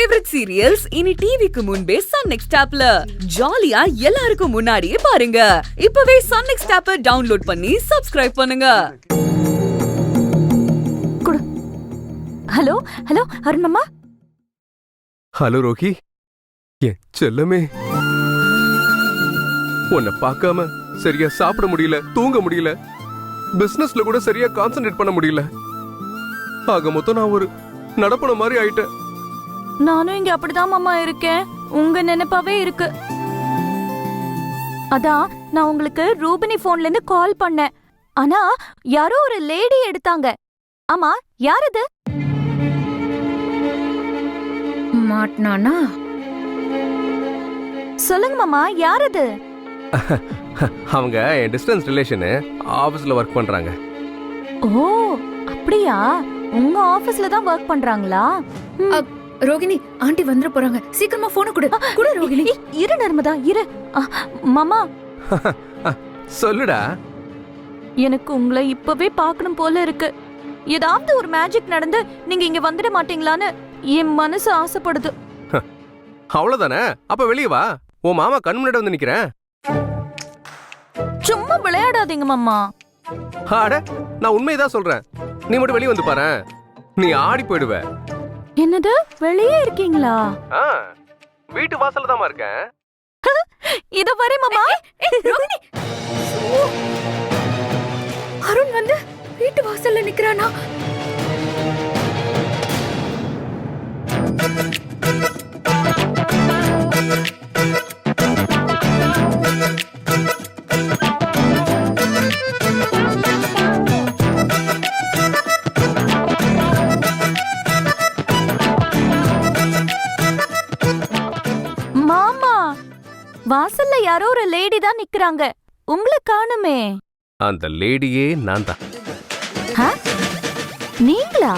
Favourite serials இனி டிவிக்கு முன்பே சன் நெக்ஸ்ட் ஆப்ல ஜாலியா எல்லாருக்கும் முன்னாடியே பாருங்க. இப்பவே சன் நெக்ஸ்ட் ஆப்பை டவுன்லோட் பண்ணி சப்ஸ்கிரைப் பண்ணுங்க. ஹலோ ஹலோ அருண் மாமா. ஹலோ ரோகி, என் செல்லமே, உன்னை பார்க்காம சரியா சாப்பிட முடியல, தூங்க முடியல, பிசினஸ்ல கூட சரியா கான்சென்ட்ரேட் பண்ண முடியல. ஆக மொத்தம் நான் ஒரு நடப்பன மாதிரி ஆயிட்டேன். நானும் இங்க அப்படிதான் மாமா இருக்கேன். உங்க நினைப்பாவே இருக்கு. அதான் நான் உங்களுக்கு ரூபினி போன்ல இருந்து கால் பண்ணேன். ஆனா யாரோ ஒரு லேடி எடுத்தாங்க. ஆமா, யார் அது? மாட்னானா? சொல்லுங்க மாமா, யார் அது? அவங்க என் டிஸ்டன்ஸ் ரிலேஷன், ஆபீஸ்ல ஒர்க் பண்றாங்க. ஓ அப்படியா? உங்க ஆபீஸ்ல தான் ஒர்க் பண்றாங்களா? ரோகிணி, ஆண்டி வந்துட போறாங்க. சீக்கிரமா போனை கொடு. கொடு ரோகிணி. இரு நர்மதா, இரு. மாமா சொல்லுடா. எனக்கு உங்களை இப்பவே பார்க்கணும் போல இருக்கு. ஏதாவது ஒரு மேஜிக் நடந்து நீங்க இங்க வந்துட மாட்டீங்களான்னு என் மனசு ஆசைப்படுது. அவ்வளவுதானே? அப்ப வெளியே வா, உன் மாமா கண் முன்னாடி வந்து நிக்கிறேன். சும்மா விளையாடாதீங்க மாமா. அட, நான் உண்மையதான் சொல்றேன். நீ மட்டும் வெளியே வந்து பாரு, நீ ஆடி போயிடுவ. என்னது, வெளியே இருக்கீங்களா? வீட்டு வாசல்ல தான் இருக்கேன். இத வரே மாமா. ரோகிணி, அருண் வந்து வீட்டு வாசல்ல நிக்கிறானா? மாமா, வாசல்ல யாரோ ஒரு லேடி தான் நிக்கறாங்க. உங்களை காணுமே. அந்த லேடியே நான் தான். நீங்களா?